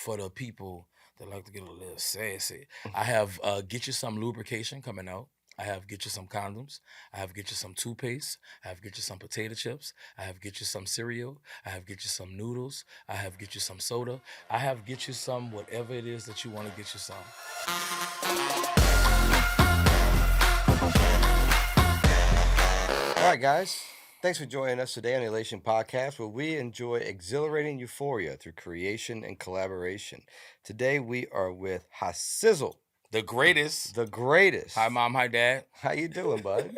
for the people that like to get a little sassy. I have Get You Some Lubrication coming out. I have Get You Some Condoms. I have Get You Some Toothpaste. I have Get You Some Potato Chips. I have Get You Some Cereal. I have Get You Some Noodles. I have Get You Some Soda. I have Get You Some whatever it is that you want to get you some. All right, guys. Thanks for joining us today on the Elation Podcast, where we enjoy exhilarating euphoria through creation and collaboration. Today, we are with Sizzle, The greatest. the greatest. Hi, Mom. Hi, Dad. How you doing, bud?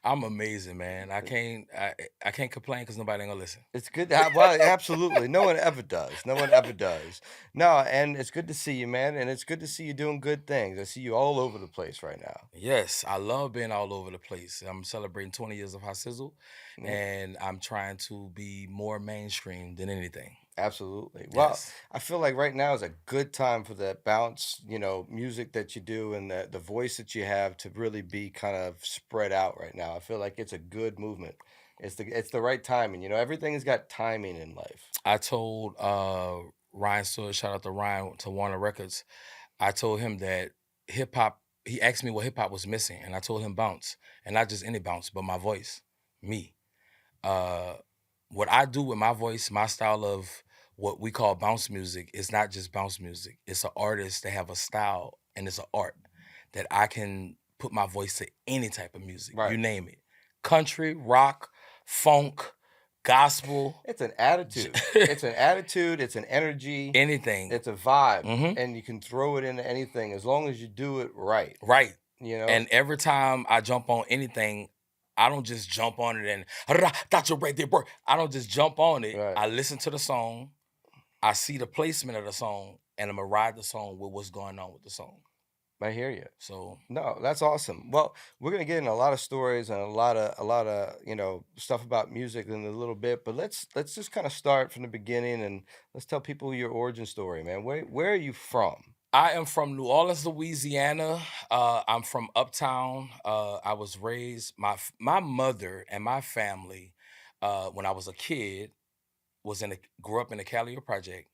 I'm amazing, man. I can't complain because nobody ain't gonna listen. It's good to have, well, absolutely. No one ever does. No one ever does. No, and it's good to see you, man. And it's good to see you doing good things. I see you all over the place right now. Yes, I love being all over the place. I'm celebrating 20 years of Sizzle, Mm. and I'm trying to be more mainstream than anything. Absolutely. Well, Yes. I feel like right now is a good time for that bounce, music that you do and the voice that you have to really be kind of spread out right now. I feel like it's a good movement. It's the right timing. Everything has got timing in life. I told Ryan Stewart, shout out to Ryan to Warner Records. I told him that hip hop. He asked me what hip hop was missing, and I told him bounce, and not just any bounce, but my voice, me. Uh, what I do with my voice, my style of what we call bounce music, is not just bounce music. It's an artist that have a style, and it's an art that I can put my voice to any type of music. You Right. name it, country, rock, funk, gospel, It's an attitude. It's an attitude. It's an energy. anything. It's a vibe. Mhm. And you can throw it into anything as long as you do it right. Right. You know? And every time I jump on anything, I don't just jump on it and got your right there, bro. I don't just jump on it. Right. I listen to the song, I see the placement of the song, and I'm gonna ride the song with what's going on with the song. I hear you. So No, that's awesome. Well, we're gonna get in a lot of stories and a lot of stuff about music in a little bit, but let's just kind of start from the beginning and let's tell people your origin story, man. Where are you from? I am from New Orleans, Louisiana. I'm from Uptown. I was raised. My mother and my family, when I was a kid, grew up in the Callio Project.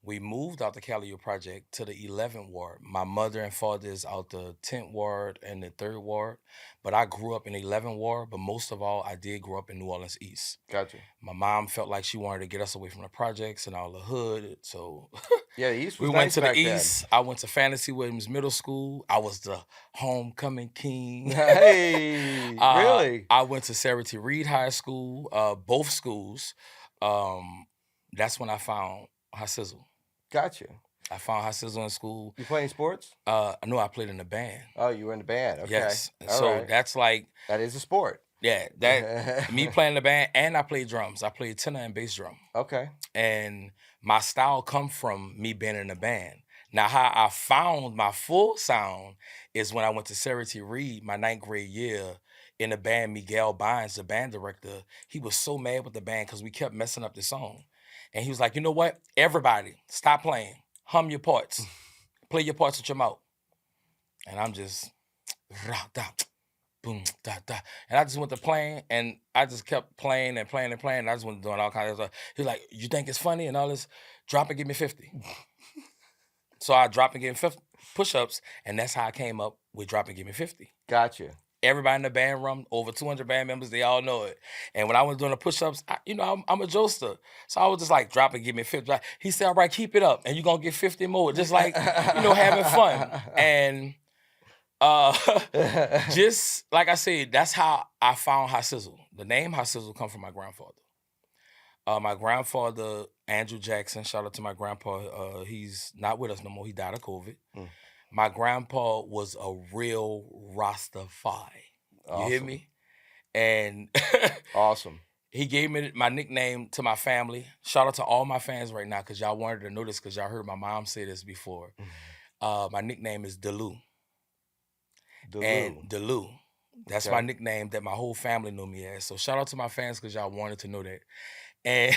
We moved out the Callio Project to the 11th ward. My mother and father is out the 10th ward and the 3rd ward, but I grew up in the 11th ward. But most of all, I did grow up in New Orleans East. Gotcha. My mom felt like she wanted to get us away from the projects and all the hood, so Yeah, the East we was went nice to the back then. East. I went to Fantasy Williams Middle School. I was the homecoming king. Hey, really? I went to Sarah T. Reed High School, both schools. That's when I found Sizzle. Gotcha. I found Sizzle in school. You playing sports? No, I played in the band. Oh, you were in the band. Okay. Yes. All So right. that's like, That is a sport. yeah, that me playing in the band, and I played drums. I played tenor and bass drum. Okay. And my style come from me being in a band. Now, how I found my full sound is when I went to Sarah T. Reed my 9th grade year in the band. Miguel Bynes, the band director, he was so mad with the band because we kept messing up the song. And he was like, you know what? Everybody, stop playing. Hum your parts. Play your parts with your mouth. And I'm just, rah, da, boom, da, da. And I just went to playing, and I just kept playing and playing and playing. And I just went doing all kinds of stuff. He was like, you think it's funny and all this? Drop and give me 50. So I dropped and gave me 50 push-ups, and that's how I came up with drop and give me 50. Gotcha. Everybody in the band room, over 200 band members, they all know it. And when I was doing the push-ups, I'm a jokester. So I was just like, drop and give me 50. He said, all right, keep it up, and you're going to get 50 more. Just like, having fun. And just like I said, that's how I found Sizzle. The name Sizzle come from my grandfather. My grandfather, Andrew Jackson, shout out to my grandpa. He's not with us no more. He died of COVID. Mm. My grandpa was a real Rastafari. You hear Awesome. me? And Awesome. he gave me my nickname to my family. Shout out to all my fans right now, because y'all wanted to know this, because y'all heard my mom say this before. My nickname is Delu. And Delu. That's Okay. my nickname that my whole family knew me as. So shout out to my fans, because y'all wanted to know that. And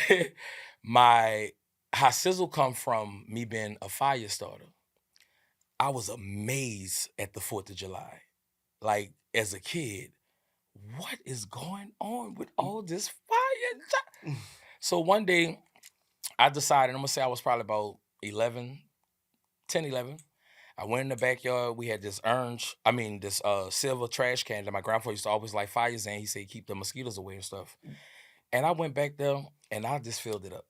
how Sizzle come from me being a fire starter. I was amazed at the 4th of July. Like, as a kid, what is going on with all this fire? So one day, I decided, I'm going to say I was probably about 11, 10, 11. I went in the backyard. We had this silver trash can that my grandfather used to always light fires in. He said keep the mosquitoes away and stuff. And I went back there and I just filled it up.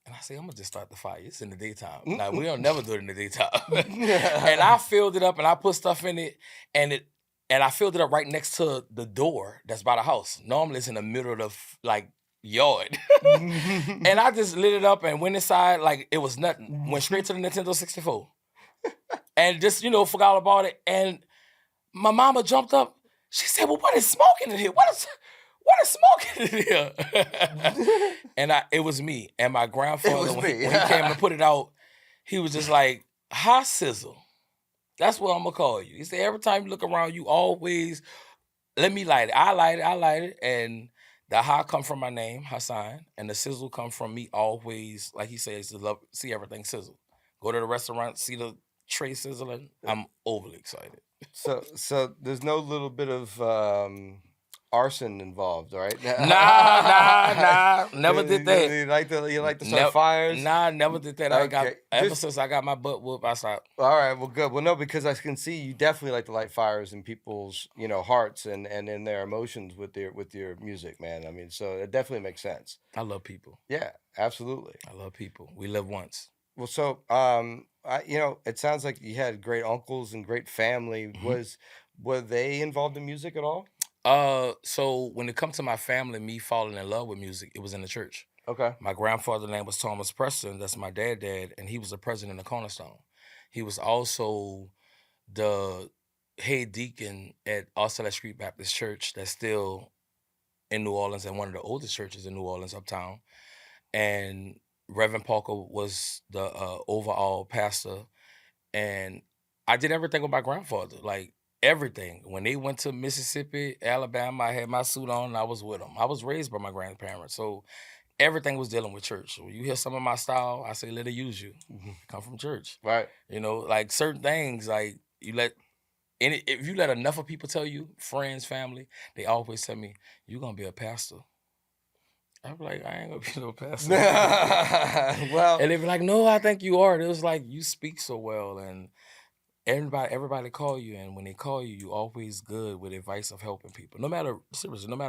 And I said, I'm gonna just start the fire. It's in the daytime. Now we don't never do it in the daytime. And I filled it up and I put stuff in it and it and I filled it up right next to the door that's by the house. Normally it's in the middle of the like yard. And I just lit it up and went inside like it was nothing. Went straight to the Nintendo 64. And just, forgot about it. And my mama jumped up. She said, well, what is smoking in here? What is smoking in here? And it was me. And my grandfather, when he came to put it out, he was just like, hi, Sizzle. That's what I'm going to call you. He said, every time you look around, you always, let me light it. I light it. And the ha come from my name, Hassan. And the sizzle come from me always, like he says, to love, see everything sizzle. Go to the restaurant, see the tray sizzling. I'm overly excited. So there's no little bit of arson involved, right? Nah. Never did that. You like to start fires? Nah, never did that. Ever since I got my butt whooped, I stopped. All right, well, good. Well, no, because I can see you definitely like to light fires in people's, hearts and in their emotions with your music, man. I mean, so it definitely makes sense. I love people. Yeah, absolutely. I love people. We live once. Well, so it sounds like you had great uncles and great family. Were they involved in music at all? So when it comes to my family, me falling in love with music, it was in the church. Okay. My grandfather's name was Thomas Preston. That's my dad, and he was the president of Cornerstone. He was also the head deacon at Arcellette Street Baptist Church that's still in New Orleans and one of the oldest churches in New Orleans uptown. And Reverend Parker was the overall pastor. And I did everything with my grandfather, like everything. When they went to Mississippi, Alabama, I had my suit on and I was with them. I was raised by my grandparents. So everything was dealing with church. So when you hear some of my style, I say, let it use you. Come from church. Right. Like certain things, like if you let enough of people tell you, friends, family, they always tell me, you're going to be a pastor. I'm like, I ain't gonna be no pastor. Well, and they be like, no, I think you are. It was like, you speak so well, and everybody call you, and when they call you, you always good with advice of helping people. No matter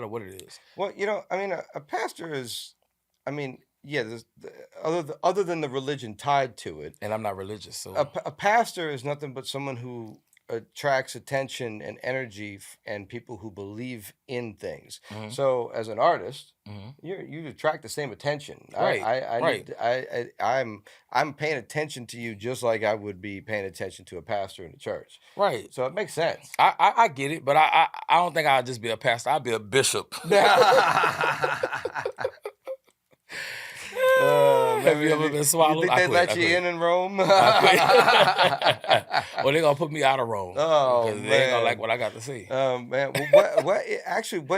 what it is. Well, I mean, a pastor is, I mean, yeah, there's other than the religion tied to it. And I'm not religious, so a pastor is nothing but someone who attracts attention and energy and people who believe in things. So as an artist, you attract the same attention. Right. I'm paying attention to you just like I would be paying attention to a pastor in the church. Right. So it makes sense. I get it, but I don't think I'd just be a pastor. I'd be a bishop. Have you ever been swallowed? You think they let you in Rome? Well, they're gonna put me out of Rome. Oh, because they ain't gonna like what I got to see. Man, well, what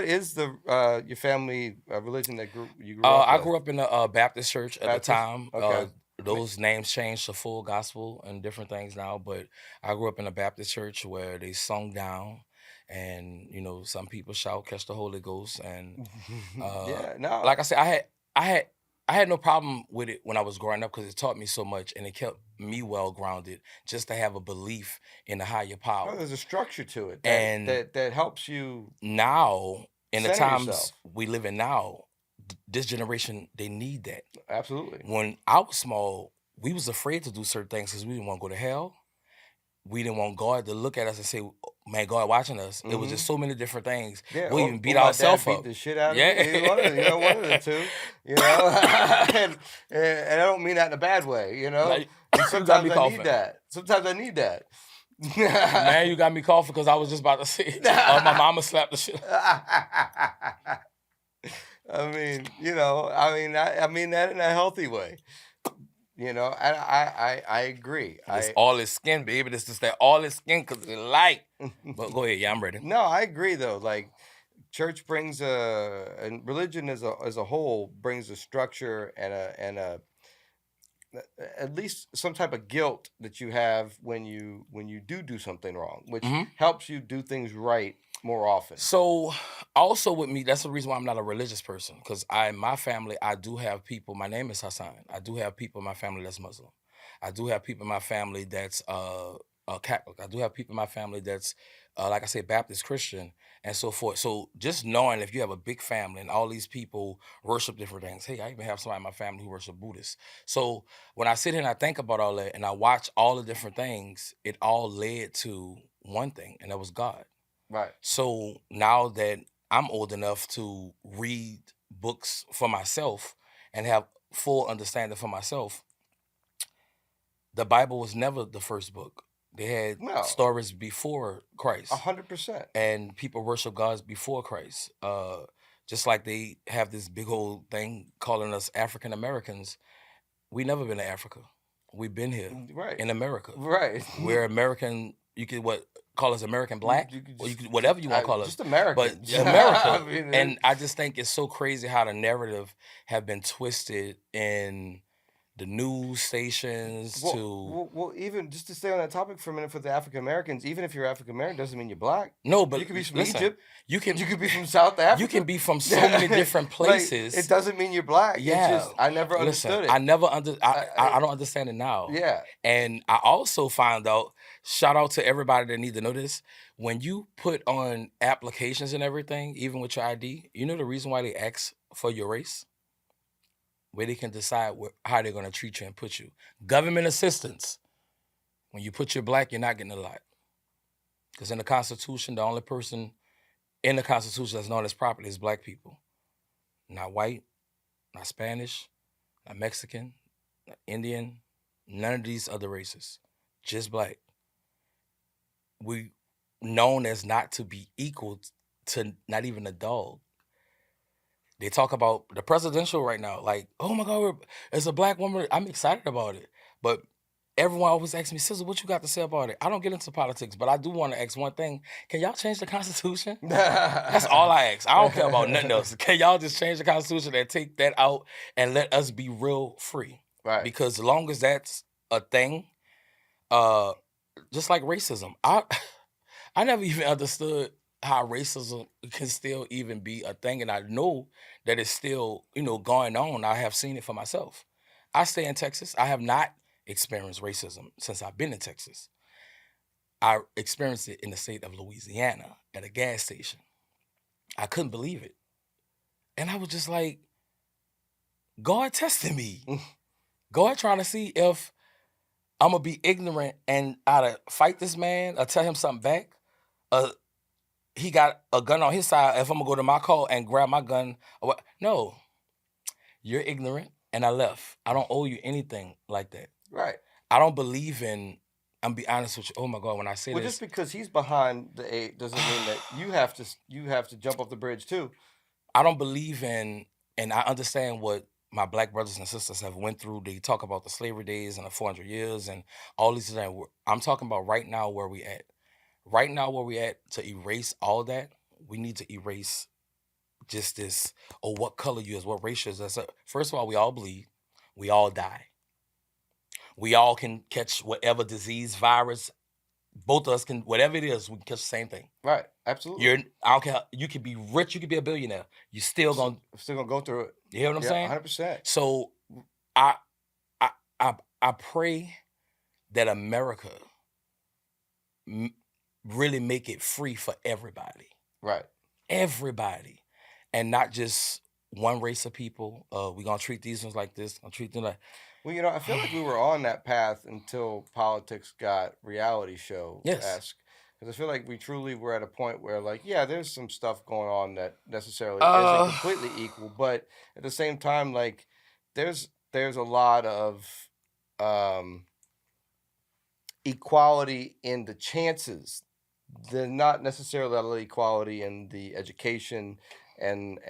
is your family religion that you grew up I with? grew up in a Baptist church at Baptist? the time. Okay. Those names changed to Full Gospel and different things now, but I grew up in a Baptist church where they sung down, and some people shout, "Catch the Holy Ghost," and yeah, no, like I said, I had no problem with it when I was growing up because it taught me so much and it kept me well grounded just to have a belief in the higher power. Oh, there's a structure to it And that helps you now, in the center times yourself. we live in now, this generation, they need that. Absolutely. When I was small, we was afraid to do certain things because we didn't want to go to hell. We didn't want God to look at us and say, man, God watching us. It was just so many different things. Yeah, We'll even beat ourselves up. Beat the shit out of you. One of the two. And I don't mean that in a bad way. Like, sometimes I need that. Sometimes I need that. Man, you got me coughing because I was just about to say, my mama slapped the shit. I mean that in a healthy way. I agree. It's all his skin, baby. This is that all his skin because it's light. But go ahead, yeah, I'm ready. No, I agree though. Like church brings and religion as a whole brings a structure and a at least some type of guilt that you have when you do something wrong, which helps you do things right more often. So also with me, that's the reason why I'm not a religious person, because in my family, I do have people, my name is Hassan. I do have people in my family that's Muslim. I do have people in my family that's Catholic. I do have people in my family that's like I say, Baptist Christian and so forth. So just knowing if you have a big family and all these people worship different things. Hey, I even have somebody in my family who worship Buddhist. So when I sit here and I think about all that and I watch all the different things, it all led to one thing, and that was God. Right. So now that I'm old enough to read books for myself and have full understanding for myself, the Bible was never the first book. They had No, stories before Christ, 100%. and people worship gods before Christ. Just like they have this big old thing calling us African Americans. We never been to Africa. We've been here Right. in America. Right. We're American. You could what call us American black, You could or you could just whatever you want to call us, just but Americans. I America. mean, And I just think it's so crazy how the narrative have been twisted in the news stations to even just to stay on that topic for a minute for the African Americans, even if you're African American, doesn't mean you're black. no, You but could be from listen, Egypt. you can You could be from South you can Africa. be from so many different Like, it places. doesn't mean you're black. It's Yeah, just I never listen, understood I it. never under I I don't understand it now. yeah. And I also found out, shout out to everybody that need to know this, when you put on applications and everything, even with your ID, you know the reason why they ask for your race? Where they can decide how they're going to treat you and put you. Government assistance. When you put you're black, you're not getting a lot. Because in the Constitution, the only person in the Constitution that's known as property is black people. Not white, not Spanish, not Mexican, not Indian, none of these other races. Just black. We known as not to be equal to not even a dog. They talk about the presidential right now, like, oh my God, it's a black woman. I'm excited about it. But everyone always asks me, Sizzle, what you got to say about it? I don't get into politics, but I do want to ask one thing. Can y'all change the Constitution? That's all I ask. I don't care about nothing else. Can y'all just change the Constitution and take that out and let us be real free? Right. Because as long as that's a thing, uh, just like racism, I never even understood how racism can still even be a thing, and I know that it's still going on. I have seen it for myself. I stay in Texas. I have not experienced racism since I've been in Texas. I experienced it in the state of Louisiana at a gas station. I couldn't believe it, and I was just like, God testing me. God trying to see if I'm gonna be ignorant and either fight this man or tell him something back. He got a gun on his side. If I'm gonna go to my car and grab my gun, or what? No, you're ignorant, and I left. I don't owe you anything like that. Right. I don't believe in. I'm be honest with you. Oh my God, when I say Well, this, just because he's behind the eight doesn't mean that you have to jump off the bridge too. I don't believe in, and I understand what my black brothers and sisters have went through. They talk about the slavery days and the 400 years and all these things. I'm talking about right now where we at. Right now where we at, to erase all that, we need to erase just this, or what color you is, what race you is. First of all, we all bleed. We all die. We all can catch whatever disease, virus. Both of us can, whatever it is, we can catch the same thing. Right. Absolutely. I don't care. You could be rich. You could be a billionaire. You still gonna go through it. You hear what I'm saying? 100%. So I I I pray that America really make it free for everybody. Right. Everybody. And not just one race of people. We're gonna treat these ones like this, gonna treat them like Well, I feel like we were on that path until politics got reality show Yes. esque. Because I feel like we truly were at a point where, like, yeah, there's some stuff going on that necessarily isn't completely equal, but at the same time, like, there's a lot of equality in the chances. They're not necessarily a lot of equality in the education and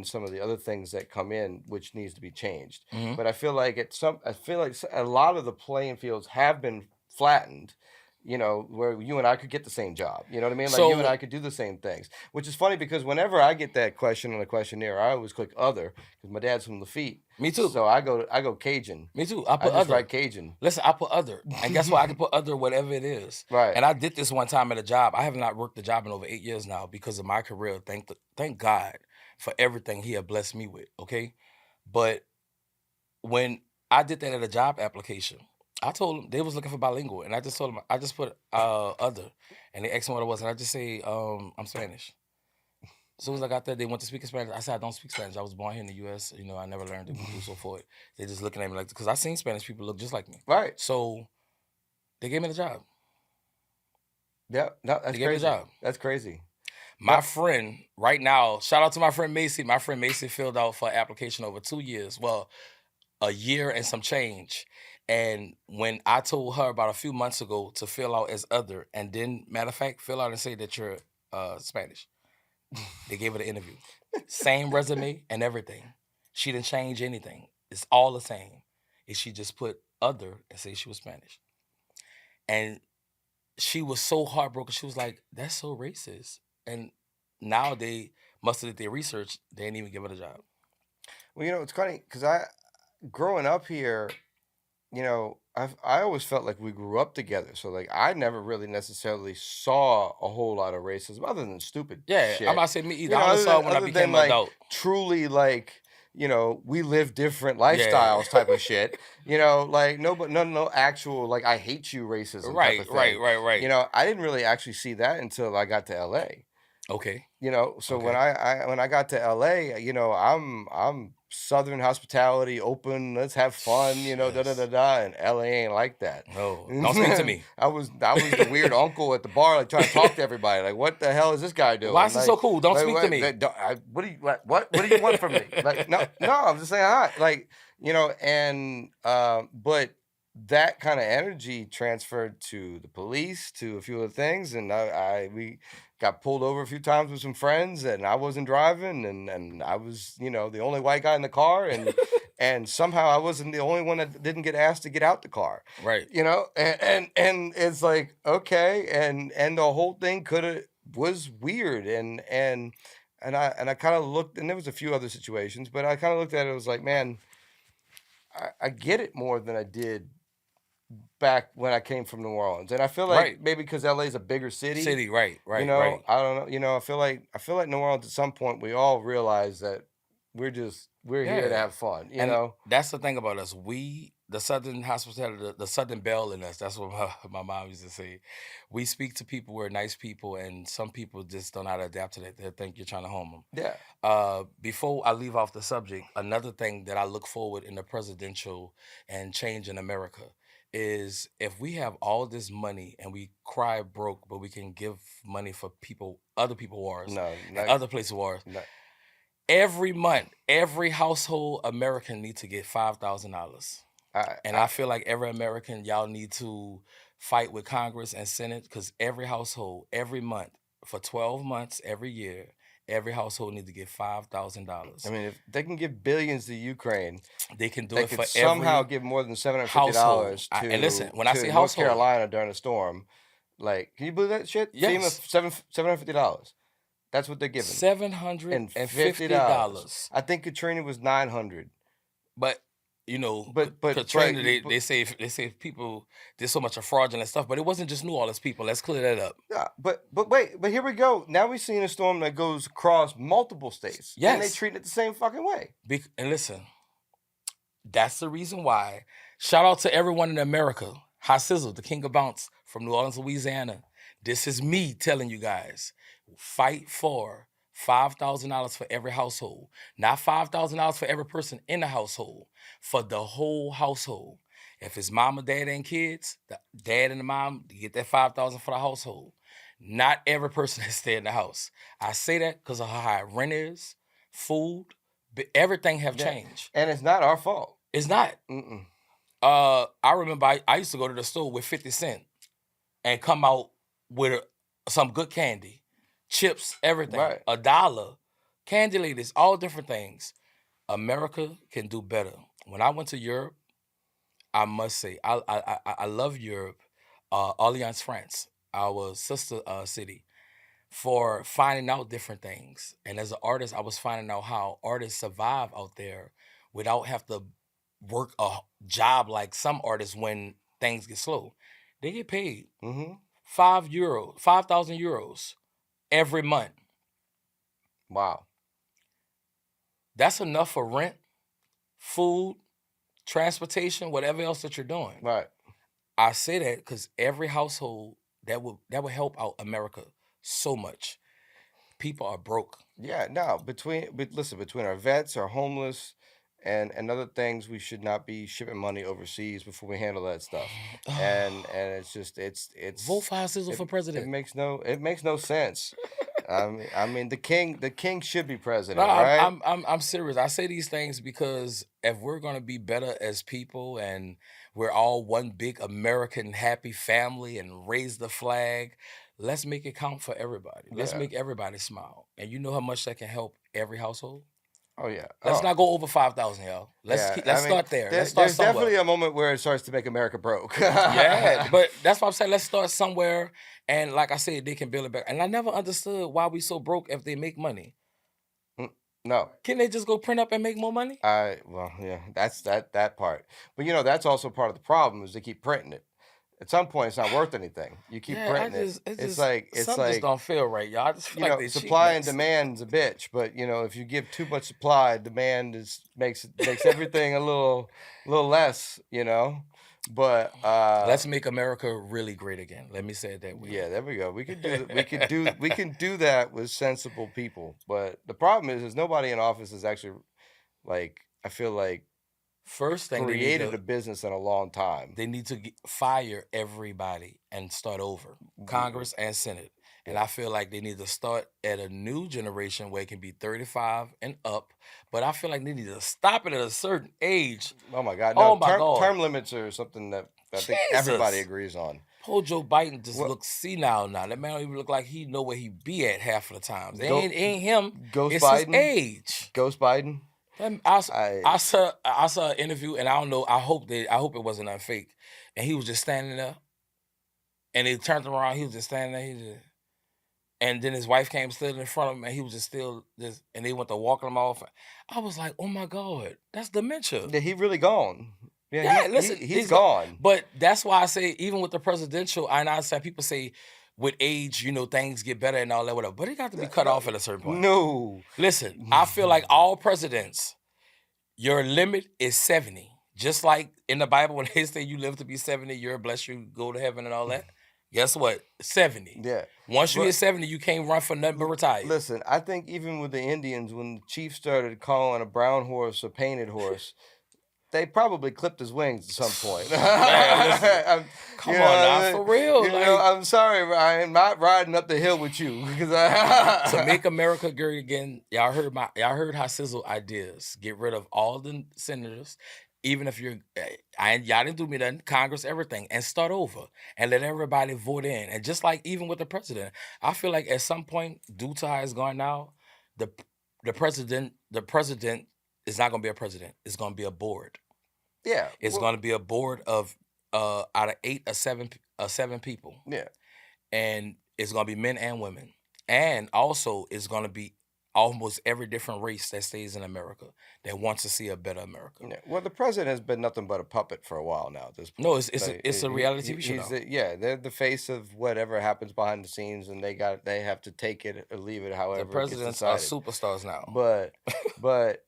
some of the other things that come in, which needs to be changed. Mhm. But I feel like a lot of the playing fields have been flattened. Where you and I could get the same job. You know what I mean? Like, you and I could do the same things. Which is funny because whenever I get that question on a questionnaire, I always click other because my dad's from Lafitte. Me too. So I go Cajun. Me too. I just other. write Cajun. Listen, I put other. And guess what? I can put other whatever it is. Right. And I did this one time at a job. I have not worked a job in over 8 years now because of my career. Thank God for everything he had blessed me with. Okay. But when I did that at a job application, I told them they was looking for bilingual, and I just told them I just put other, and they asked me what it was, and I just say I'm Spanish. As soon as I got there, they went to speak Spanish. I said I don't speak Spanish. I was born here in the U.S. You know, I never learned it. We do so forth. They just looking at me like because I seen Spanish people look just like me. Right. So they gave me the job. Yeah. No, They that's gave me the crazy. job. That's crazy. My But friend right now, shout out to my friend Macy. My friend Macy filled out for application over 2 years. Well, a year and some change. And when I told her about a few months ago to fill out as other, and then matter of fact, fill out and say that you're Spanish, they gave her the interview. Same resume and everything. She didn't change anything. It's all the same. And she just put other and say she was Spanish. And she was so heartbroken. She was like, "That's so racist." And now they must have did their research. They didn't even give her the job. well, it's funny because I, growing up here, I always felt like we grew up together. So like I never really necessarily saw a whole lot of racism other than stupid Yeah, I'm shit. about to say me either. I only Other saw than it when I became an like adult. truly like we live different Yeah. lifestyles type of shit. Like no actual like I hate you racism type Right, of right, thing. right, right. I didn't really actually see that until I got to LA. Okay. So when Okay. I got to LA, I'm Southern hospitality, open, let's have fun, da da da Yes. da, and LA ain't like that. No, don't speak to me. I was the weird uncle at the bar, like trying to talk to everybody, like what the hell is this guy Why doing? is it so cool? Don't speak to What, me. what do you what do you want from me? Like no, I'm just saying hi, like and but that kind of energy transferred to the police, to a few other things, and we got pulled over a few times with some friends, and I wasn't driving, and I was, the only white guy in the car, and somehow I wasn't the only one that didn't get asked to get out the car. Right. And it's like, okay, and the whole thing was weird, and I kind of looked, and there was a few other situations, but I kind of looked at it, it was like, man, I get it more than I did back when I came from New Orleans. And I feel like Right. maybe because LA is a bigger city, City. Right. Right. Right. I don't know, I feel like New Orleans at some point we all realize that we're here to Yeah. have fun, And that's the thing about us. We, the Southern hospitality, the Southern belle in us. That's what my mom used to say. We speak to people. We're nice people, and some people just don't know how to adapt to that. They think you're trying to home them. Yeah. Before I leave off the subject, another thing that I look forward in the presidential and change in America is if we have all this money and we cry broke, but we can give money for people, other people wars, No, and not, other places wars. not Every month, every household American needs to get $5,000. And I feel like every American, y'all need to fight with Congress and Senate because every household, every month, for 12 months, every year, every household needs to get $5,000. I mean, if they can give billions to Ukraine, They can do they it could for somehow every give more than household. $750 And listen, when I say to North household, Carolina during a storm. Like, can you believe that shit? FEMA yes, $750. That's what they're giving. And $50. $750. I think Katrina was 900. But Katrina, they say people there's so much of fraudulent stuff, but it wasn't just New Orleans people. Let's clear that up. yeah, but here we go. Now we've seen a storm that goes across multiple states, and they Yes. treat it the same fucking way. And listen, that's the reason why. Shout out to everyone in America. Hi Sizzle, the king of bounce from New Orleans, Louisiana. This is me telling you guys, fight for $5,000 for every household. Not $5,000 for every person in the household, for the whole household. If it's mama, dad, and kids, the dad and the mom get that $5,000 for the household. Not every person that stay in the house. I say that because of how high rent is, food, everything have Yeah. changed. And it's not our fault. It's not. Mm-mm. I remember I used to go to the store with 50 cents and come out with some good candy, chips, everything. Right. $1. Candy ladies, all different things. America can do better. When I went to Europe, I must say, I love Europe, Alliance, France, our sister city, for finding out different things. And as an artist, I was finding out how artists survive out there without have to work a job like some artists when things get slow. They get paid Mm-hmm. €5, 5,000 euros every month. Wow. That's enough for rent, food, transportation, whatever else that you're doing. Right. I say that because every household that would help out America so much. People are broke. Yeah, no, but listen, between our vets, our homeless, and other things, we should not be shipping money overseas before we handle that stuff. And it's just Vote for Sizzle it for president. it makes no sense. I mean the king should be No, president, I'm right? I'm I'm I'm serious. I say these things because if we're gonna be better as people and we're all one big American happy family and raise the flag, let's make it count for everybody. Let's Yeah. make everybody smile. And you know how much that can help every household? Oh yeah. Let's Oh not go over 5,000, y'all. yeah. Let's I mean, start there. Let's start there's somewhere. definitely a moment where it starts to make America broke. Yeah, but that's what I'm saying. Let's start somewhere. And like I said, they can build it back. And I never understood why we so broke if they make money. Mm, no. Can they just go print up and make more money? Well, yeah, that's that part. But that's also part of the problem is they keep printing it. At some point, it's not worth anything. You keep Yeah, printing it. it's It's just like something just don't feel right, y'all. I just feel like they cheating supply and us. demand's a bitch. But if you give too much supply, demand makes everything a little less. But Let's make America really great again. Let me say it that way. yeah, there we go. We can do that with sensible people. But the problem is nobody in office is actually like I feel like First thing created a business in a long time. they need to fire everybody and start over, W- Congress and Senate. And Yeah. I feel like they need to start at a new generation where it can be 35 and up. But I feel like they need to stop it at a certain age. Oh my God. No, Oh my God. term limits are something that I think everybody Jesus. agrees on. Poor Joe Biden just What looks senile now. That man don't even look like he know where he be at half of the times. It go ain't him. Ghost It's his Biden? age. Ghost Biden? I I saw an interview, and I don't know. I hope it wasn't fake. And he was just standing there, and they turned around. He was just standing there. And then his wife came stood in front of him, and he was just still this. And they went to walking him off. I was like, oh my God, that's dementia. Yeah, he really gone. Yeah, Yeah, listen, he's gone. but that's why I say even with the presidential, I understand people say with age, things get better and all that, whatever. But it got to be cut No, off at a certain point. no. Listen, I feel like all presidents, your limit is 70. Just like in the Bible, when they say you live to be 70, you're blessed, you go to heaven and all that. Guess what? 70. Yeah. Once you hit But 70, you can't run for nothing but retire. listen, I think even with the Indians, when the chief started calling a brown horse a painted horse, they probably clipped his wings at some point. Man, listen. Come on now, for real. Like, I'm sorry, I'm not riding up the hill with you because to make America great again, y'all heard how Sizzle ideas. Get rid of all the senators, even if y'all didn't do me nothing, Congress, everything, and start over and let everybody vote in. And just like even with the president, I feel like at some point, due to how it's going now, the the president is not gonna be a president. It's gonna be a board. yeah, It's well, gonna be a board of out of seven people, yeah, and it's gonna be men and women, and also it's gonna be almost every different race that stays in America that wants to see a better America. yeah. Well, the president has been nothing but a puppet for a while now at this No, point. it's a reality TV show He's now. they're the face of whatever happens behind the scenes, and they have to take it or leave it The however it gets presidents are decided. superstars now. But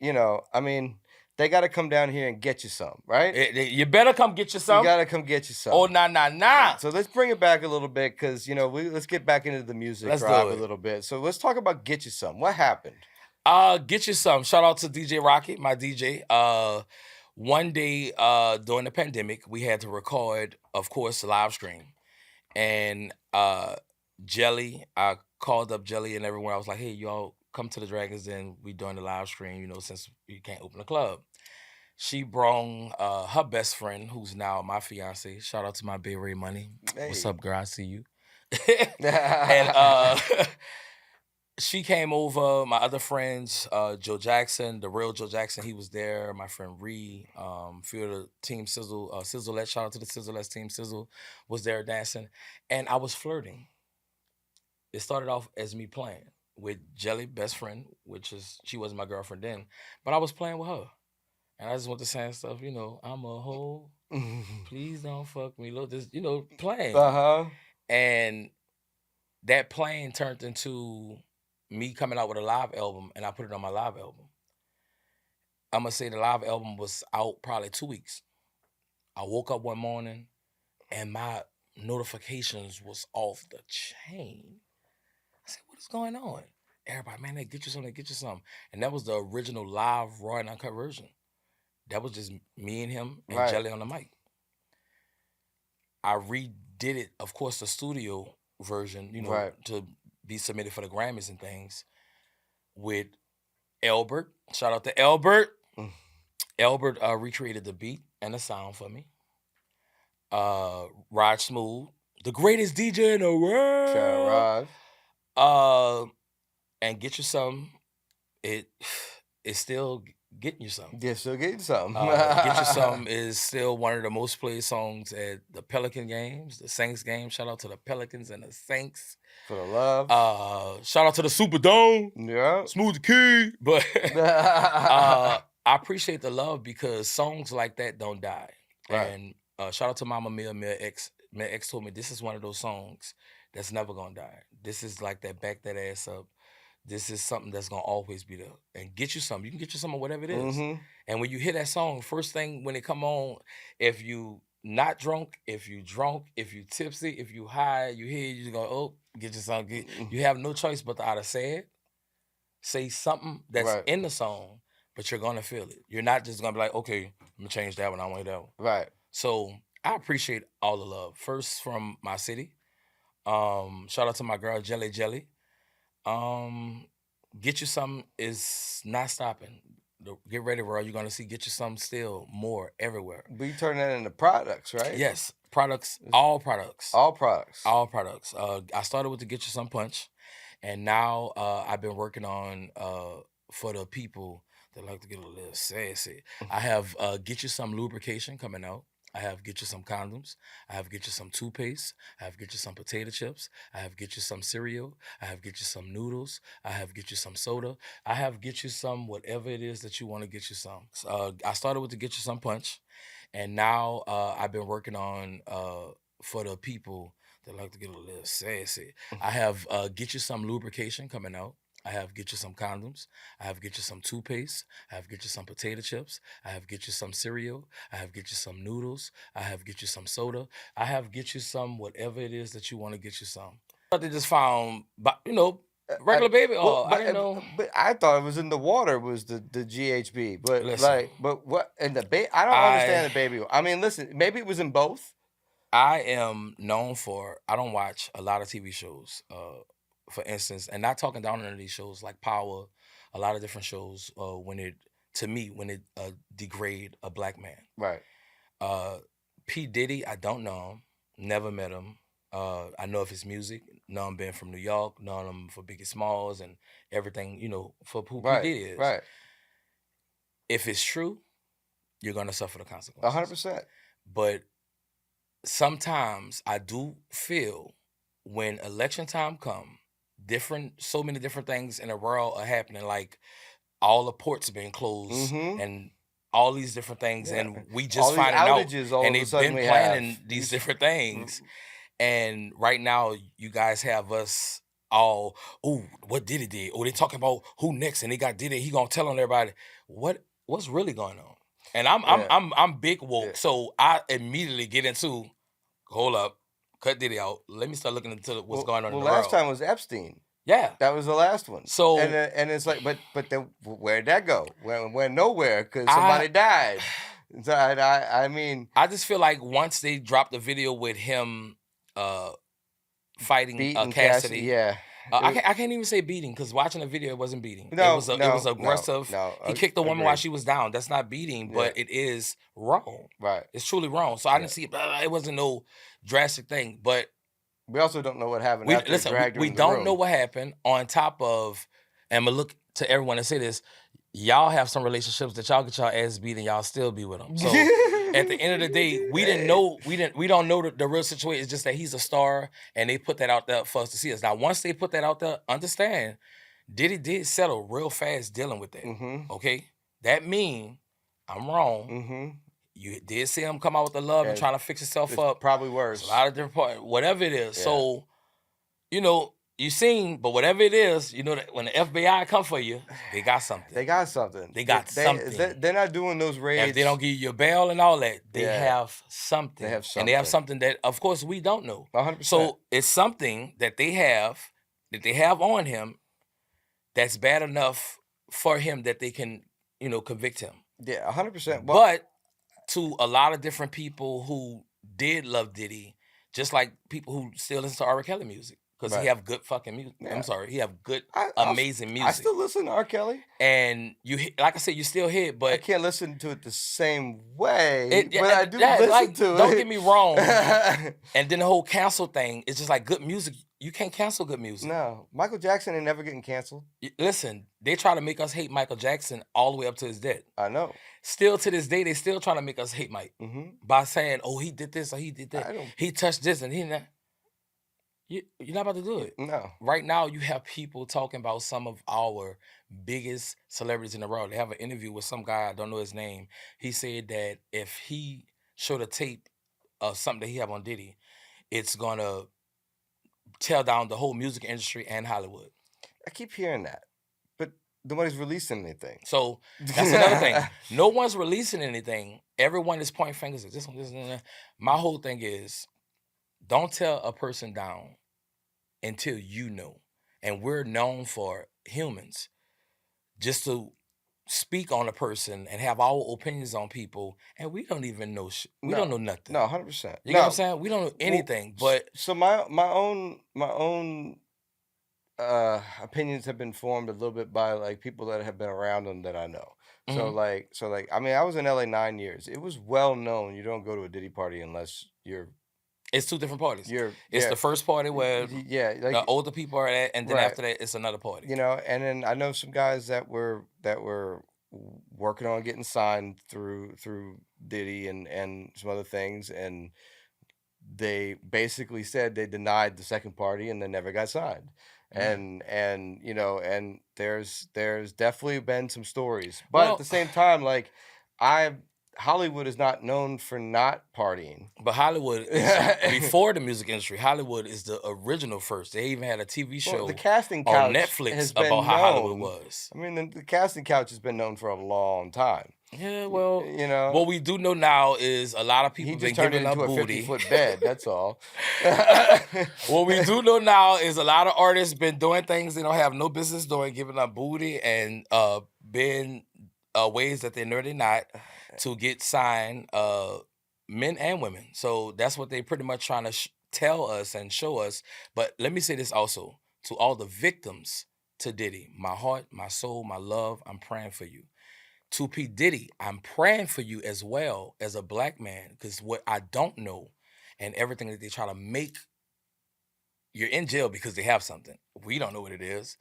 I mean, they got to come down here and get you some, right? You better come get you You some. got to come get you some. Oh, nah. So let's bring it back a little bit because let's get back into the music Let's drive do a it. little bit. So let's talk about Get You Some. What happened? Get you some. Shout out to DJ Rocket, my DJ. One day during the pandemic, we had to record, of course, the live stream. And Jelly, I called up Jelly and everyone. I was like, hey, y'all come to the Dragons Den. We doing the live stream, since we can't open the club. She brung her best friend, who's now my fiance. Shout out to my Bay Ray Money. What's Hey. up, girl? I see you. And she came over. My other friends, Joe Jackson, the real Joe Jackson, he was there. My friend Ree, few of the team Sizzle, Sizzle. Shout out to the Sizzle team. Sizzle was there dancing, and I was flirting. It started off as me playing with Jelly, best friend, she wasn't my girlfriend then, but I was playing with her, and I just went to saying stuff. I'm a hoe. Please don't fuck me. Look, just playing, Uh-huh. and that playing turned into me coming out with a live album, and I put it on my live album. I'm gonna say the live album was out probably 2 weeks. I woke up one morning and my notifications was off the chain. I said, what is going on? Everybody, man, they get you something, get you something. And that was the original live raw and uncut version. That was just me and him and Right. Jelly on the mic. I redid it, of course, the studio version, Right. to be submitted for the Grammys and things with Elbert. Shout out to Elbert. Mm. Elbert recreated the beat and the sound for me. Rod Smooth, the greatest DJ in the world. Shout out Rod. And Get You Some, it's still getting you some. Yeah, still getting something. Get You Some is still one of the most played songs at the Pelican games, the Saints game. Shout out to the Pelicans and the Saints. For the love. Shout out to the Superdome. Yeah. Smooth the Key. But I appreciate the love because songs like that don't die. Right. And shout out to Mama Mia. Mia X told me this is one of those songs that's never gonna die. This is like that back that ass up. This is something that's gonna always be there. And Get You Some. You can get you some of whatever it is. Mhm. And when you hear that song, first thing when it come on, if you not drunk, if you drunk, if you tipsy, if you high, you hear you go, oh, get you some. You have no choice but to either say something that's Right. in the song, but you're gonna feel it. You're not just gonna be like, okay, I'm gonna change that one. I want that one. Right. So I appreciate all the love. First from my city. Shout out to my girl Jelly Jelly. Get You Some is not stopping. Get ready, bro. You're gonna see Get You Some still more everywhere. But you turn that into products, right? Yes, products, all products. All products. All products. I started with the Get You Some punch, and now I've been working on for the people that like to get a little sassy. I have Get You Some lubrication coming out. I have Get You Some condoms. I have Get You Some toothpaste. I have Get You Some potato chips. I have Get You Some cereal. I have Get You Some noodles. I have Get You Some soda. I have Get You Some whatever it is that you want to get you some. I started with the Get You Some punch, and now I've been working on for the people that like to get a little sassy. I have Get You Some lubrication coming out. I have Get You Some condoms. I have Get You Some toothpaste. I have Get You Some potato chips. I have Get You Some cereal. I have Get You Some noodles. I have Get You Some soda. I have Get You Some whatever it is that you want to get you some. They just found, but regular baby. Well, I didn't know. But I thought it was in the water was the GHB. But Listen. but what and the baby? I don't understand the baby. I mean, listen, maybe it was in both. I am known for, I don't watch a lot of TV shows, for instance, and not talking down on these shows like Power, a lot of different shows, when it degrade a black man. Right. P. Diddy, I don't know him, never met him. I know of his music, know him being from New York, know him for Biggie Smalls and everything, for who P. Diddy is. Right. If it's true, you're gonna suffer the consequences. 100%. But sometimes I do feel when election time come, so many different things in the world are happening, like all the ports being closed and all these different things, and we just all finding outages, out, and they've been planning have. these different things, and right now you guys have us all, oh, what Diddy did? Oh, they talking about who next, and they got Diddy. He gonna tell on everybody what's really going on. And I'm big woke, so I immediately get into, hold up, cut Diddy out. Let me start looking into what's going on in the world. Last time was Epstein. Yeah, that was the last one. So and it's like, but then where'd that go? Went nowhere because somebody died. So I mean, I just feel like once they dropped the video with him fighting Cassidy, yeah. I can't even say beating because watching the video it wasn't beating. No, it was aggressive. No, he kicked the woman while she was down. That's not beating, but it is wrong. Right. It's truly wrong. So I didn't see it. It wasn't no drastic thing, but we also don't know what happened. We don't know what happened. On top of, and I'm gonna look to everyone and say this: y'all have some relationships that y'all get y'all ass beat and y'all still be with them. So at the end of the day, we don't know the real situation. It's just that he's a star and they put that out there for us to see us. Now, once they put that out there, understand, Diddy did settle real fast dealing with that. Okay? That mean I'm wrong. You did see him come out with the love and trying to fix himself up. Probably worse. It's a lot of different parts, whatever it is. Yeah. So, you seen, but whatever it is, you know that when the FBI come for you, they got something. They got something. They got something. They're not doing those If they don't raids. give you your bail and all that, they Yeah, have they something. have And they have something. something that, of course, we don't know. 100%. So it's something that they have on him that's bad enough for him that they can, convict him. Yeah, 100%. Well, But to a lot of different people who did love Diddy, just like people who still listen to R. Kelly music, because he right. have good fucking music. I'm Yeah. sorry, he have good, I'll amazing I music. still listen to R. Kelly. And like I said, you still hear it, I but can't listen to it the same way, yeah, but I do yeah, listen like to don't it. get me wrong. And then the whole cancel thing is just like good music. You can't cancel good music. No, Michael Jackson ain't never getting canceled. Listen, they try to make us hate Michael Jackson all the way up to his death. I know. Still to this day, they still trying to make us hate Mike Hmm. by saying, "Oh, he did this or he did that. I don't. He touched this and he not." You're not about to do it. No. Right now, you have people talking about some of our biggest celebrities in the world. They have an interview with some guy, I don't know his name. He said that if he showed a tape of something that he have on Diddy, it's gonna tear down the whole music industry and Hollywood. I keep hearing that, but nobody's releasing anything. So that's another thing. No one's releasing anything. Everyone is pointing fingers at this one, this one, that. My whole thing is don't tell a person down until you know. And we're known for humans just to speak on a person and have our opinions on people, and we don't even know we don't No, know nothing. no, 100%. You get what I'm No. saying? We don't know Well, anything, but so my own opinions have been formed a little bit by like people that have been around them that I know. So mhm, like I mean I was in LA 9 years. It was well known you don't go to a Diddy party unless it's two different parties. you're It's yeah the first party where yeah the like older people are at, and then right. after that, it's another party. And then I know some guys that were working on getting signed through Diddy and some other things, and they basically said they denied the second party and they never got signed. Mm. And there's definitely been some stories, but at Well, the same time, like I Hollywood is not known for not partying. but Hollywood is before the music industry. Hollywood is the original first. They even had a TV Well, the show casting on couch Netflix has about been how Hollywood known. was. I mean, the casting couch has been known for a long time. Yeah, Y- well, You know, what we do know now is a lot of he people been just turned it giving into up a booty. 50-foot bed. That's all. What we do know now is a lot of artists been doing things they don't have no business doing, giving up booty and being ways that they know they're not to get signed, men and women. So that's what they pretty much trying to tell us and show us. But let me say this also to all the victims to Diddy: my heart, my soul, my love. I'm praying for you. To P Diddy, I'm praying for you as well as a black man, because what I don't know and everything that they try to make, you're in jail because they have something. We don't know what it is.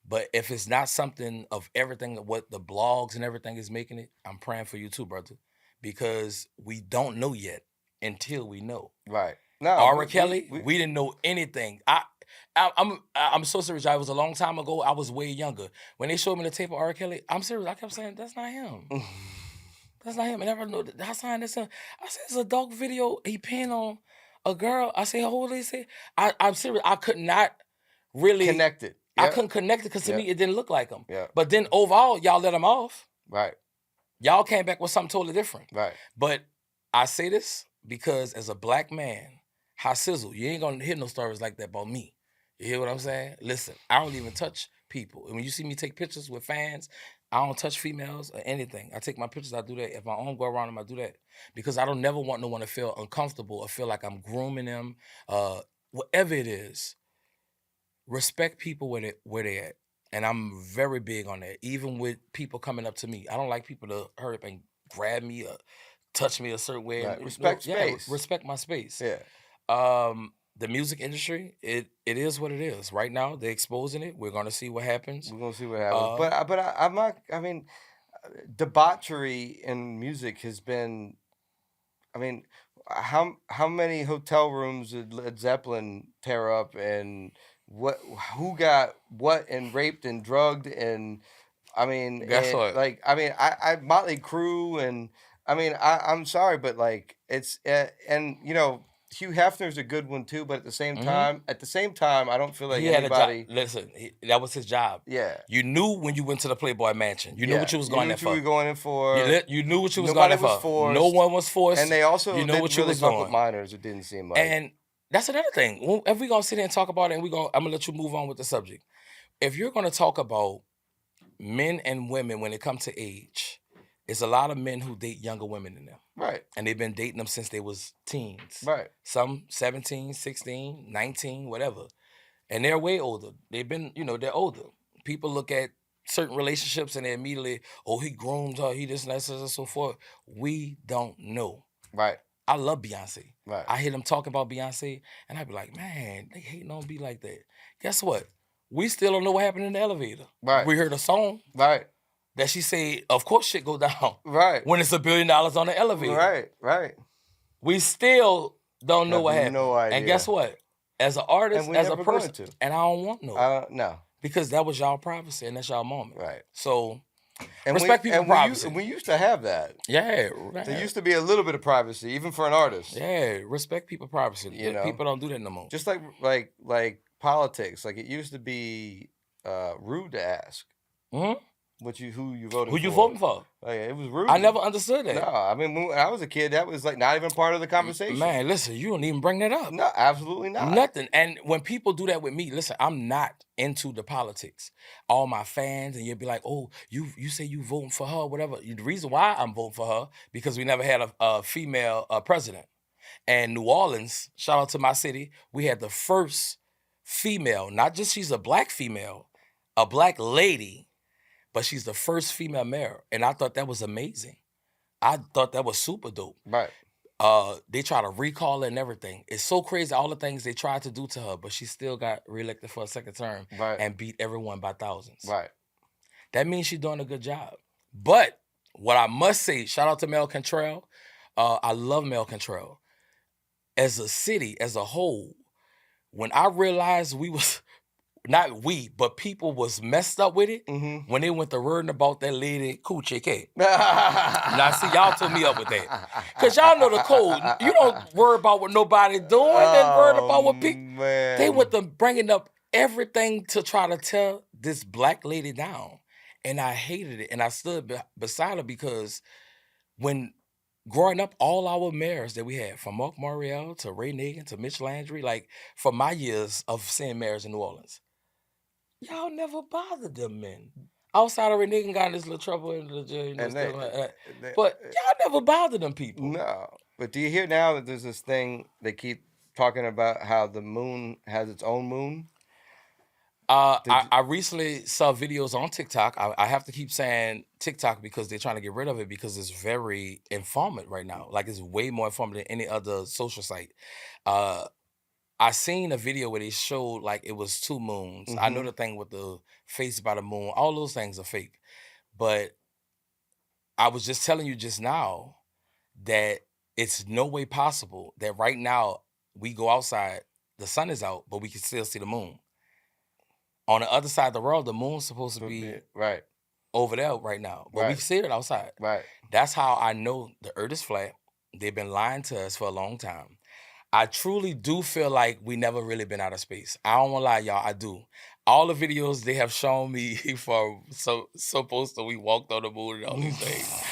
But if it's not something of everything that what the blogs and everything is making it, I'm praying for you too, brother. Because we don't know yet until we know. Right. No, R. Kelly, we didn't know anything. I'm so serious. It was a long time ago. I was way younger. When they showed me the tape of R. Kelly, I'm serious. I kept saying, that's not him. That's not him. I never know. I signed this. I said, it's a dog video. He pinned on a girl. I say, how old is he? I'm serious. I could not really, connected. I Yep. couldn't connect it because to Yep. me, it didn't look like him. Yep. But then overall, y'all let him off. Right. Y'all came back with something totally different. Right. But I say this because as a black man, how Sizzle, you ain't gonna hear no stories like that about me. You hear what I'm saying? Listen, I don't even touch people. And when you see me take pictures with fans, I don't touch females or anything. I take my pictures, I do that. If my own go around them, I do that. Because I don't never want no one to feel uncomfortable or feel like I'm grooming them. Whatever it is, respect people where they at. And I'm very big on that. Even with people coming up to me. I don't like people to hurry up and grab me or touch me a certain way. Right. And, Respect yeah, space. respect my space. Yeah. The music industry, it is what it is. Right now, they're exposing it. We're gonna see what happens. We're gonna see what happens. Uh, I'm not. I mean, debauchery in music has been. I mean, how many hotel rooms did Led Zeppelin tear up, and what who got what and raped and drugged, and I mean, guess what? like I mean, I Motley Crue, and I mean, I'm sorry, but like it's and Hugh Hefner's a good one too, but Mhm. at the same time, I don't feel like He had a job. anybody. Listen, that was his job. Yeah, You knew when you went to the Playboy Mansion. You knew yeah, what you was you going knew there what you were for. going in for. You knew what you was going Nobody there was for. No forced, one was and forced. they You also know didn't what you really was fuck with doing. minors. It didn't seem like. And that's another thing. If we're gonna sit here and talk about it, and I'm gonna let you move on with the subject. If you're gonna talk about men and women when it comes to age, it's a lot of men who date younger women than them. Right, And they've been dating them since they was teens. right, Some 17, 16, 19, whatever. And they're way older. They've been, they're older. People look at certain relationships and they immediately, oh, he groomed her, he this and that, so on and so forth. We don't know. right, I love Beyonce. right, I hear them talking about Beyonce, and I be like, man, they hating on B like that. Guess what? We still don't know what happened in the elevator. right, We heard a song right, that she said, of course shit go down right, when it's $1 billion on the elevator. right, right. We still don't know Have what happened. no And guess idea, what? As an and artist, we as a never going person, to. and I don't want no, No, because that was y'all privacy and that's y'all moment. right. So And respect people privacy. we used to have that. Yeah, There used to be a little bit of privacy, even for an artist. yeah, respect people privacy. You know, People don't do that no more. just like politics. Like it used to be rude to ask Mhm. who you voting Who for. you voting for? Like, it was rude. I never understood that. No, I mean when I was a kid, that was like not even part of the conversation. Man, listen, you don't even bring that up. No, absolutely not. Nothing. And when people do that with me, listen, I'm not into the politics. All my fans, and you'll be like, oh, you say you voting for her, whatever. The reason why I'm voting for her, because we never had a female president. And New Orleans, shout out to my city, we had the first female, not just she's a black female, a black lady, but she's the first female mayor. And I thought that was amazing. I thought that was super dope. Right. They try to recall her and everything. It's so crazy, all the things they tried to do to her, but she still got reelected for a second term Right. and beat everyone by thousands. Right. That means she's doing a good job. But what I must say, shout out to Mel Cantrell. I love Mel Cantrell. As a city, as a whole, when I realized we was not we, but people was messed up with it Mm-hmm. when they went to wording about that lady Coochie K. Now, see, y'all took me up with that. Because y'all know the code. You don't worry about what nobody doing, then worry about what people... Man. They went to bringing up everything to try to tear this black lady down. And I hated it. And I stood beside her because when growing up, all our mayors that we had, from Mark Morial to Ray Nagin to Mitch Landry, like for my years of seeing mayors in New Orleans, y'all never bothered them men. Outside of Ray Nagin got in this little trouble in the jail, And stuff like that. they- But y'all never bothered them people. No. But do you hear now that there's this thing they keep talking about how the moon has its own moon? I recently saw videos on TikTok. I have to keep saying TikTok because they're trying to get rid of it because it's very informative right now. Like it's way more informative than any other social site. I seen a video where they showed like it was two moons. I know Mhm. the thing with the face by the moon. All those things are fake. But I was just telling you just now that it's no way possible that right now we go outside, the sun is out, but we can still see the moon. On the other side of the world, the moon's supposed to be Right. over there right now, but we Right. can see it outside. Right. That's how I know the earth is flat. They've been lying to us for a long time. I truly do feel like we never really been out of space. I don't want to lie, y'all. I do. All the videos they have shown me from supposed to we walked on the moon and all these things.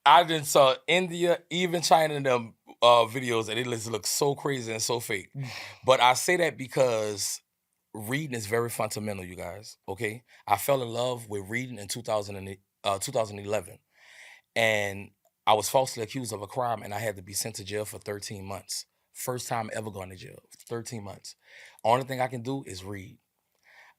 I didn't saw India, even China, in them videos, and it just looks so crazy and so fake. But I say that because reading is very fundamental, you guys. Okay, I fell in love with reading in 2011, and I was falsely accused of a crime, and I had to be sent to jail for 13 months. First time ever going to jail, 13 months. Only thing I can do is read.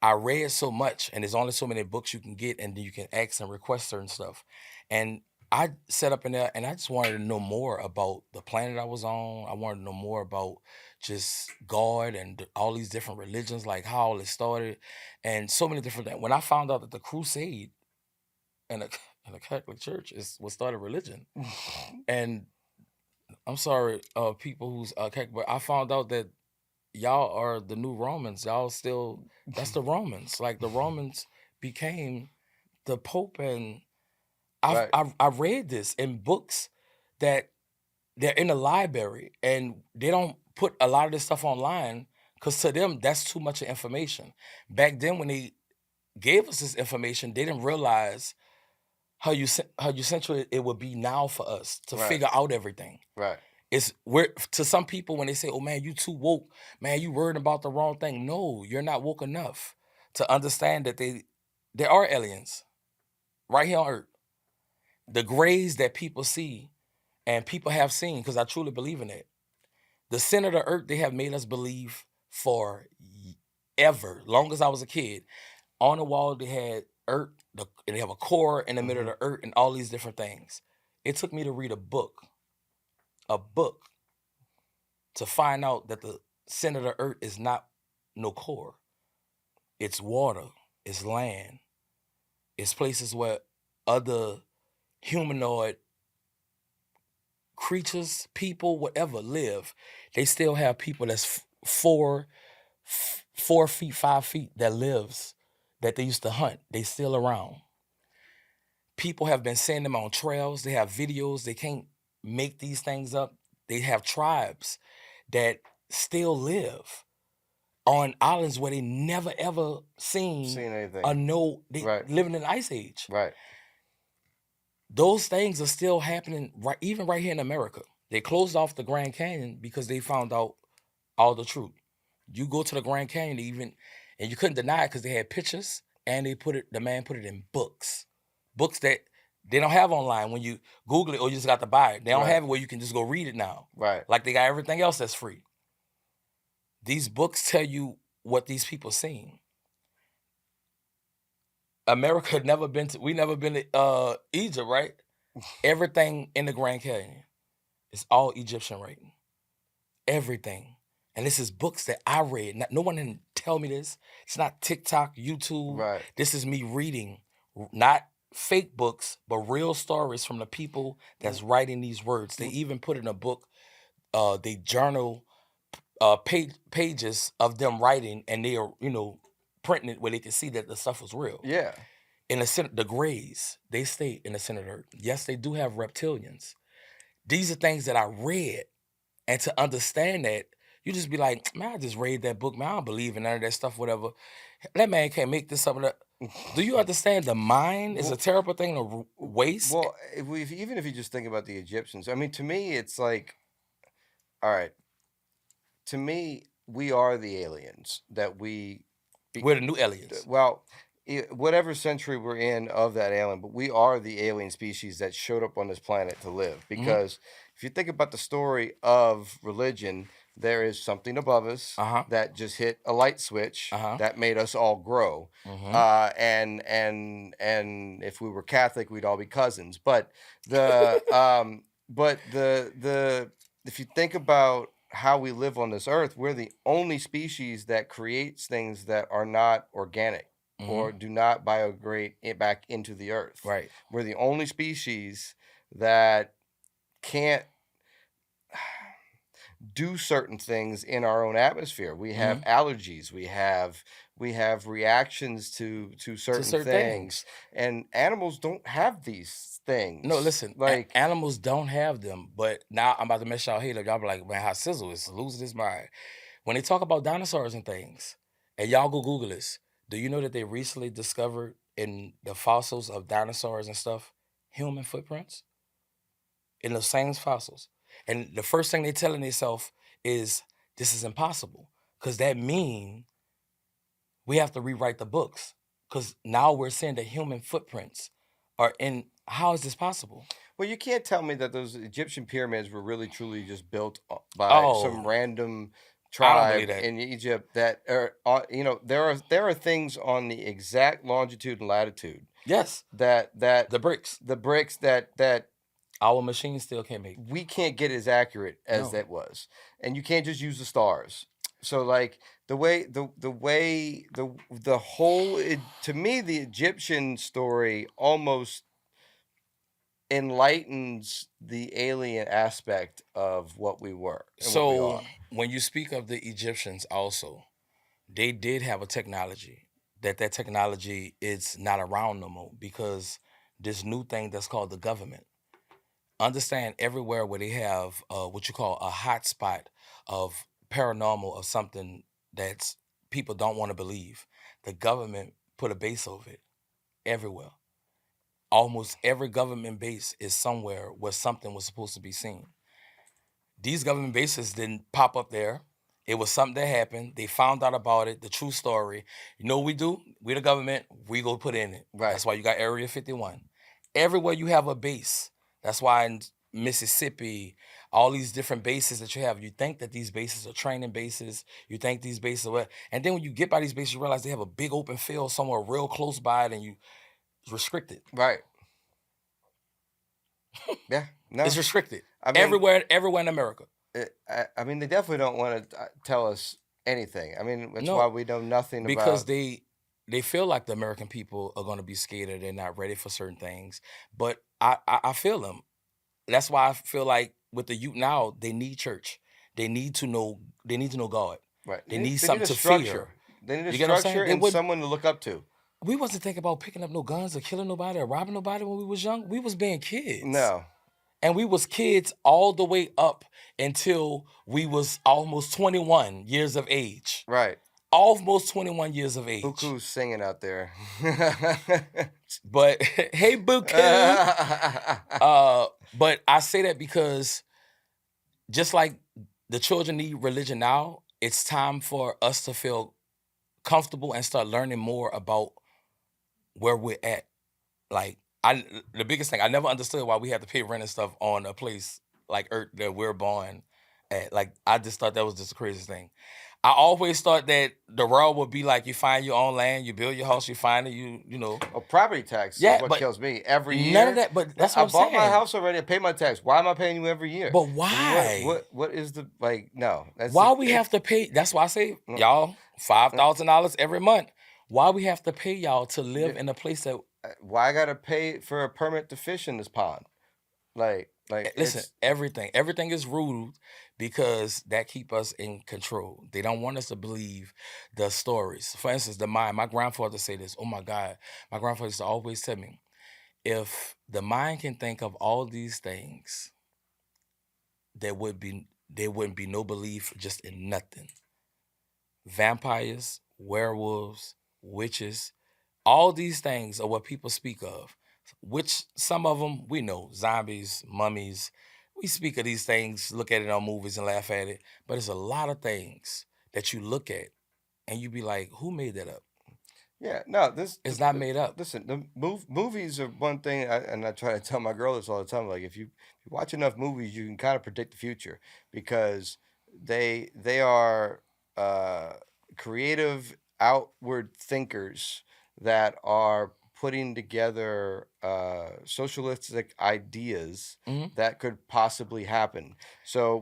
I read so much, and there's only so many books you can get, and then you can ask and request certain stuff. And I sat up in there, and I just wanted to know more about the planet I was on. I wanted to know more about just God and all these different religions, like how all it started, and so many different things. When I found out that the Crusade and the Catholic Church is what started religion, and I'm sorry, people who's Catholic, but I found out that y'all are the new Romans. Y'all still, that's the Romans. Like the Romans became the Pope, and Right. I read this in books that they're in the library and they don't put a lot of this stuff online because to them that's too much information. Back then when they gave us this information, they didn't realize how essential it would be now for us to Right. figure out everything. Right. It's we're to some people when they say, "Oh man, you too woke, man, you worried about the wrong thing." No, you're not woke enough to understand that there are aliens right here on Earth. The grays that people see and people have seen, because I truly believe in it. The center of the Earth they have made us believe for ever, long as I was a kid. On the wall they had Earth, and they have a core in the middle of Hmm. the Earth, and all these different things. It took me to read a book to find out that the center of the earth is not no core. It's water, it's land, it's places where other humanoid creatures, people, whatever live. They still have people that's 4 feet, 5 feet that lives that they used to hunt. They still around. People have been seeing them on trails. They have videos. They can't make these things up. They have tribes that still live on islands where they never ever seen Seen a anything? no they Right. living in the ice age. Right. Those things are still happening right even right here in America. They closed off the Grand Canyon because they found out all the truth. You go to the Grand Canyon and you couldn't deny it because they had pictures and the man put it in books. Books that they don't have online when you Google it or you just got to buy it. They don't Right. have it where you can just go read it now. Right. Like they got everything else that's free. These books tell you what these people seen. America had never been to we never been to Egypt, right? Everything in the Grand Canyon is all Egyptian writing. Everything. And this is books that I read. No one didn't tell me this. It's not TikTok, YouTube. Right. This is me reading, not fake books, but real stories from the people that's writing these words. They even put in a book, they journal pages of them writing, and they are, printing it where they can see that the stuff was real. Yeah. In the center, the Greys, they stay in the center of the earth. Yes, they do have reptilians. These are things that I read, and to understand that, you just be like, man, I just read that book, man. I don't believe in none of that stuff, whatever. That man can't make this up. Do you understand the mind is a Well, terrible thing to waste? well, even if you just think about the Egyptians, I mean, to me, it's like, all right, to me, we are the aliens that we, be, We're the new aliens. well, whatever century we're in of that alien, but we are the alien species that showed up on this planet to live. Hmm. Because if you think about the story of religion, there is something above us Uh-huh. that just hit a light switch Uh-huh. that made us all grow. Hmm. And if we were Catholic, we'd all be cousins. But the if you think about how we live on this earth, we're the only species that creates things that are not organic or Hmm. do not biodegrade it back into the earth. Right. We're the only species that can't do certain things in our own atmosphere. We have Hmm. allergies, we have reactions to To certain certain things, things. and animals don't have these No, things. listen, Like, animals don't have them, but now I'm about to mess y'all head up. Y'all be like, man, how Sizzle is losing his mind. When they talk about dinosaurs and things, and y'all go Google this, do you know that they recently discovered in the fossils of dinosaurs and stuff, human footprints in the same fossils? And the first thing they're telling themselves is this is impossible. Because that mean we have to rewrite the books. Because now we're saying that human footprints are in how is this possible? well, you can't tell me that those Egyptian pyramids were really truly just built by some Oh, random I don't believe tribe that. in Egypt that are, there are things on the exact longitude and latitude Yes, that the bricks. the bricks that Our machines still can't make. we can't get as accurate as No. that was, and you can't just use the stars. So, like, the whole to me, the Egyptian story almost enlightens the alien aspect of what we were and what we So are. when you speak of the Egyptians also, they did have a technology. That technology is not around no more because this new thing that's called the government. understand everywhere where they have what you call a hot spot of paranormal or something that's people don't want to believe. The government put a base over it everywhere. Almost every government base is somewhere where something was supposed to be seen. These government bases didn't pop up there. It was something that happened. They found out about it, the true story. You know what we do? We the government, we go put in it. Right. That's why you got Area 51. Everywhere you have a base. That's why in Mississippi, all these different bases that you have, you think that these bases are training bases. You think these bases are what? And then when you get by these bases, you realize they have a big open field somewhere real close by it and you it's restricted. Right. Yeah. No. It's restricted. I mean, Everywhere in America. I mean, they definitely don't want to tell us anything. I mean, that's why No, we know nothing because about. they feel like the American people are going to be scared or they're not ready for certain things. But I feel them. That's why I feel like with the youth now, they need church. They need to know. They need to know God. Right. They need They need something a to structure. fear. They need a You get what I'm structure saying? They and would. someone to look up to. We wasn't thinking about picking up no guns or killing nobody or robbing nobody when we was young. We was being kids. No. And we was kids all the way up until we was almost 21 years of age. Right. Almost 21 years of age. Buku's singing out there. But hey, Buku. But I say that because just like the children need religion now, it's time for us to feel comfortable and start learning more about where we're at. Like the biggest thing, I never understood why we had to pay rent and stuff on a place like Earth that we're born at. Like I just thought that was just the craziest thing. I always thought that the world would be like you find your own land, you build your house, you find it, you know. Well, property tax Yeah, is what but kills me every year. none of that. But that's what I I'm bought my saying. house already. I pay my tax. Why am I paying you every year? But why? What is the like? No, that's Why we have to pay? That's why I say y'all $5,000 every month. Why we have to pay y'all to live in a place that? Why I gotta pay for a permit to fish in this pond? Like Listen, it's everything is ruled because that keep us in control. They don't want us to believe the stories. For instance, the mind. My grandfather say this. Oh my God, my grandfather used to always tell me, if the mind can think of all these things, there wouldn't be no belief just in nothing. Vampires, werewolves, witches, all these things are what people speak of, which some of them we know, zombies, mummies. We speak of these things, look at it on movies and laugh at it, but it's a lot of things that you look at and you be like, who made that up? yeah. No, It's not made up. listen. The movies are one thing, and I try to tell my girl this all the time. Like if you watch enough movies, you can kind of predict the future because they are uh, creative, outward thinkers that are putting together socialistic ideas Mhm. that could possibly happen. So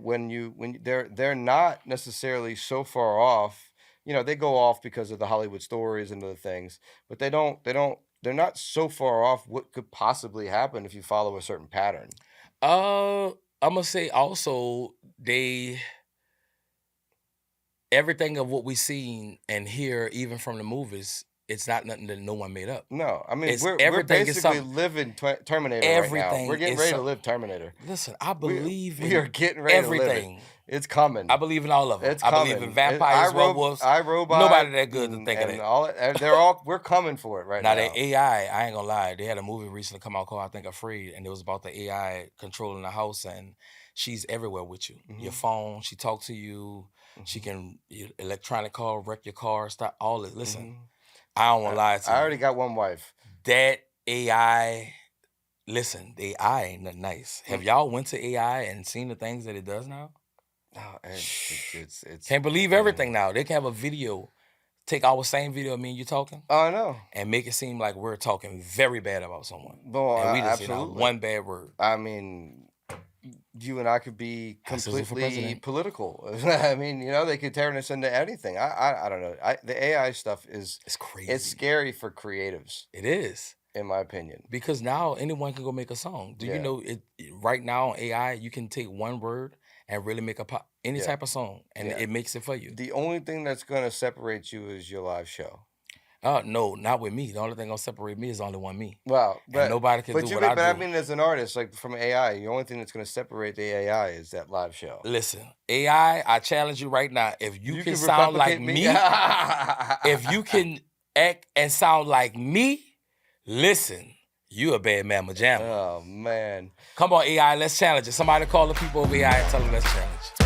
they're not necessarily so far off. You know, they go off because of the Hollywood stories and other things, but they're not so far off what could possibly happen if you follow a certain pattern. Uh, I'm gonna say also they everything of what we seen and hear, even from the movies, it's not nothing that no one made up. No, I mean It's we're everything is basically something. living Terminator right now. We're Everything getting is ready to something. live Terminator. Listen, I We believe we are in getting ready to live it. everything. It's coming. I believe in all of them. It's I believe in coming. vampires, werewolves. iRobot Nobody that good to think of and that. all they're all we're coming for it right Now the now. AI, I ain't gonna lie, they had a movie recently come out called I think Afraid, and it was about the AI controlling the house, and she's everywhere with you. Your Mhm, phone, she talk to you, she mhm, can electronic car, wreck your car, stop all this. Listen, mhm. I don't wanna lie to I already you. got one wife. That AI, listen, the AI ain't nothing nice. Mm, Have y'all went to AI and seen the things that it does now? no, it's Can't believe everything now. They can have a video, take our same video of me and you talking, oh no. and make it seem like we're talking very bad about someone. Well, And we didn't say not absolutely. one bad word. I mean, you and I could be I Sizzle for completely president. political. I mean, you know, they could turn us into anything. I don't know. The AI stuff It's it's crazy. scary for creatives, It is. in my opinion. Because now anyone can go make a song. Do you Yeah, know right now on AI, you can take one word and really make any yeah, type of song and yeah. it makes it for you. The only thing that's gonna separate you is your live show. No, not with me. The only thing gonna separate me is only one me, Wow, and nobody can do what I but I do. mean, as an artist, like from AI, the only thing that's going to separate the AI is that live show. Listen, AI, I challenge you right now. If you You can can sound like replicate me. me, if you can act and sound like me, listen, you a bad mamma jamma. Oh man. Come on, AI, let's challenge it. Somebody call the people of AI and tell them let's challenge.